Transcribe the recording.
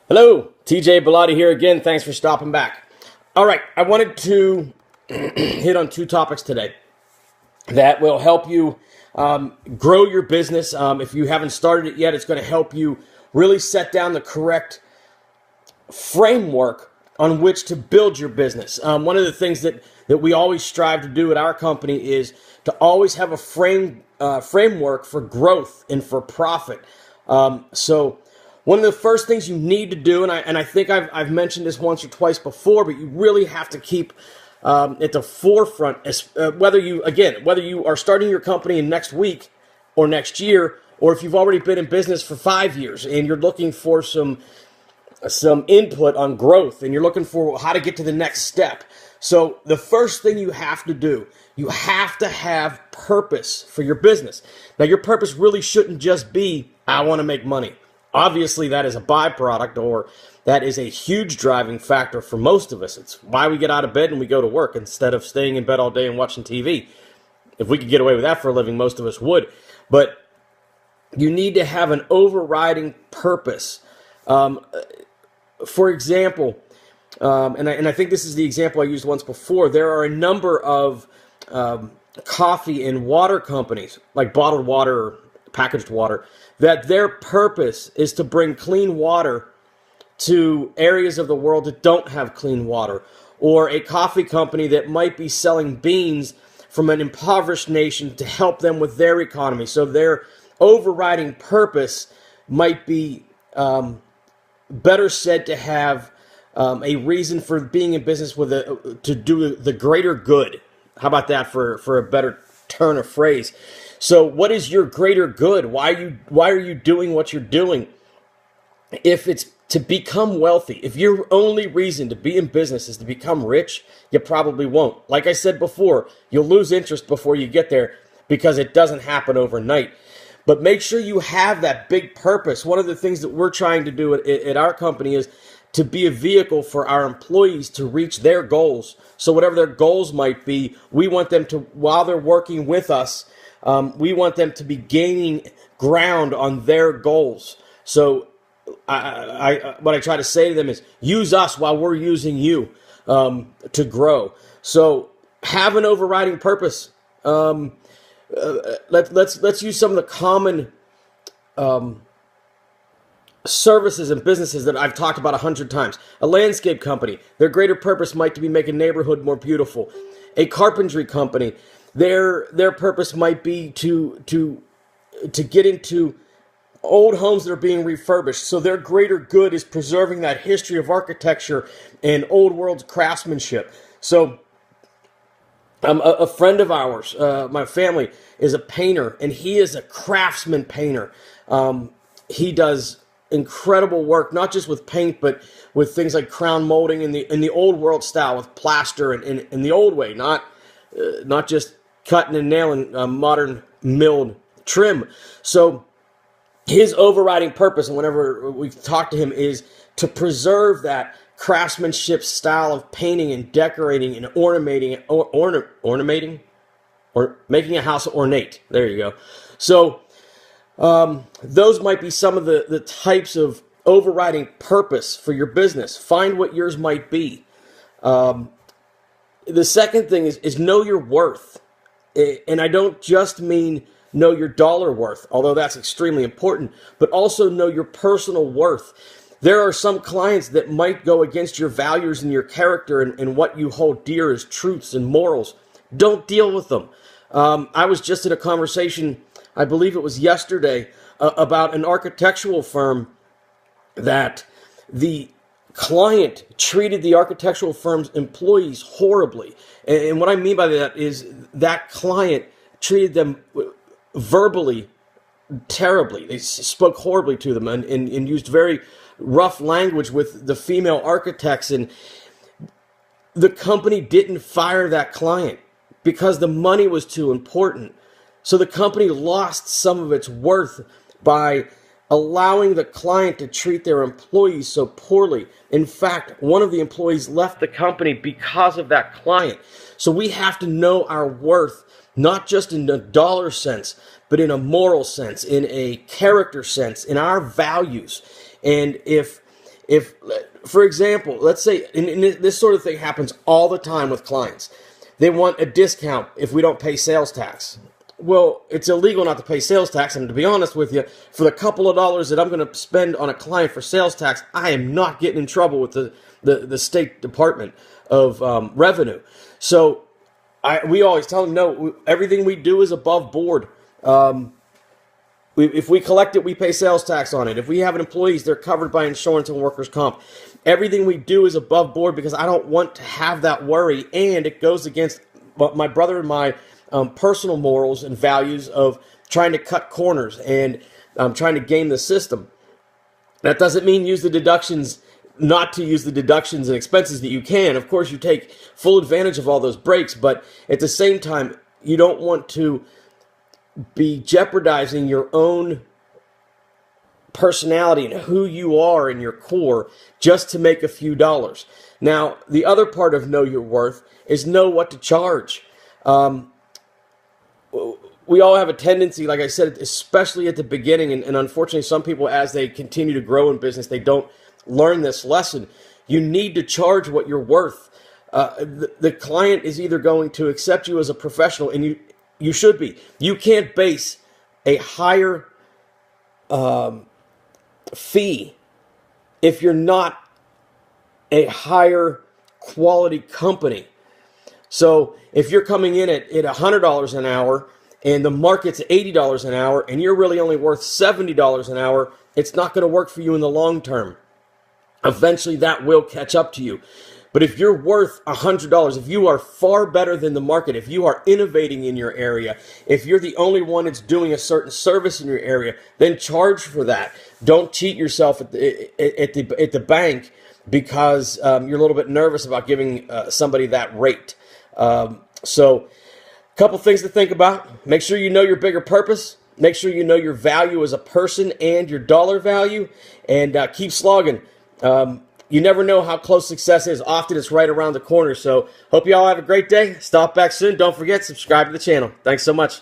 Hello, TJ Bellotti here again. Thanks for stopping back. All right, I wanted to hit on two topics today that will help you grow your business. If you haven't started it yet, it's going to help you really set down the correct framework on which to build your business. One of the things that we always strive to do at our company is to always have a framework for growth and for profit. So one of the first things you need to do, and I think I've mentioned this once or twice before, but you really have to keep at the forefront, whether you are starting your company in next week or next year, or if you've already been in business for 5 years and you're looking for some input on growth and you're looking for how to get to the next step. So the first thing you have to do, you have to have purpose for your business. Now, your purpose really shouldn't just be, I want to make money. Obviously, that is a byproduct, or that is a huge driving factor for most of us. It's why we get out of bed and we go to work instead of staying in bed all day and watching TV. If we could get away with that for a living, most of us would. But you need to have an overriding purpose. For example, and I think this is the example I used once before, there are a number of coffee and water companies, like bottled water or packaged water, that their purpose is to bring clean water to areas of the world that don't have clean water, or a coffee company that might be selling beans from an impoverished nation to help them with their economy. So their overriding purpose might be better said to have a reason for being in business to do the greater good. How about that for a better turn of phrase? So what is your greater good? Why are you doing what you're doing? If it's to become wealthy, if your only reason to be in business is to become rich, you probably won't. Like I said before, you'll lose interest before you get there because it doesn't happen overnight. But make sure you have that big purpose. One of the things that we're trying to do at our company is to be a vehicle for our employees to reach their goals. So whatever their goals might be, we want them to, while they're working with us, we want them to be gaining ground on their goals. So what I try to say to them is, use us while we're using you to grow. So have an overriding purpose. Let's use some of the common services and businesses that I've talked about 100 times. A landscape company, their greater purpose might be make a neighborhood more beautiful. A carpentry company, their purpose might be to get into old homes that are being refurbished. So their greater good is preserving that history of architecture and old world craftsmanship. So a friend of ours, my family, is a painter, and he is a craftsman painter. He does incredible work, not just with paint, but with things like crown molding in the old world style, with plaster and in the old way, not just cutting and nailing modern milled trim. So his overriding purpose, and whenever we talk to him, is to preserve that craftsmanship style of painting and decorating and ornamenting, or making a house ornate. There you go. So those might be some of the types of overriding purpose for your business. Find what yours might be. The second thing is know your worth. And I don't just mean know your dollar worth, although that's extremely important, but also know your personal worth. There are some clients that might go against your values and your character and what you hold dear as truths and morals. Don't deal with them. I was just in a conversation, I believe it was yesterday, about an architectural firm that the client treated the architectural firm's employees horribly. And what I mean by that is that client treated them verbally terribly. They spoke horribly to them and used very rough language with the female architects. And the company didn't fire that client because the money was too important. So the company lost some of its worth by allowing the client to treat their employees so poorly. In fact, one of the employees left the company because of that client. So we have to know our worth, not just in a dollar sense, but in a moral sense, in a character sense, in our values. And if If, for example, let's say, and this sort of thing happens all the time with clients. They want a discount if we don't pay sales tax. Well, it's illegal not to pay sales tax, and to be honest with you, for the couple of dollars that I'm going to spend on a client for sales tax, I am not getting in trouble with the State Department of Revenue. So we always tell them, no, everything we do is above board. If we collect it, we pay sales tax on it. If we have employees, they're covered by insurance and workers' comp. Everything we do is above board because I don't want to have that worry, and it goes against my brother and my personal morals and values of trying to cut corners and trying to game the system. That doesn't mean use the deductions, not to use the deductions and expenses that you can. Of course, you take full advantage of all those breaks, but at the same time, you don't want to be jeopardizing your own personality and who you are in your core just to make a few dollars. Now, the other part of know your worth is know what to charge. We all have a tendency, like I said, especially at the beginning, and unfortunately some people, as they continue to grow in business, they don't learn this lesson. You need to charge what you're worth. The client is either going to accept you as a professional, and you should be. You can't base a higher fee if you're not a higher quality company. So if you're coming in at $100 an hour and the market's $80 an hour and you're really only worth $70 an hour, it's not going to work for you in the long term. Eventually that will catch up to you. But if you're worth $100, if you are far better than the market, if you are innovating in your area, if you're the only one that's doing a certain service in your area, then charge for that. Don't cheat yourself at the bank because you're a little bit nervous about giving somebody that rate. So a couple things to think about. Make sure you know your bigger purpose. Make sure you know your value as a person and your dollar value, and keep slogging. You never know how close success is. Often it's right around the corner. So hope you all have a great day. Stop back soon. Don't forget, subscribe to the channel. Thanks so much.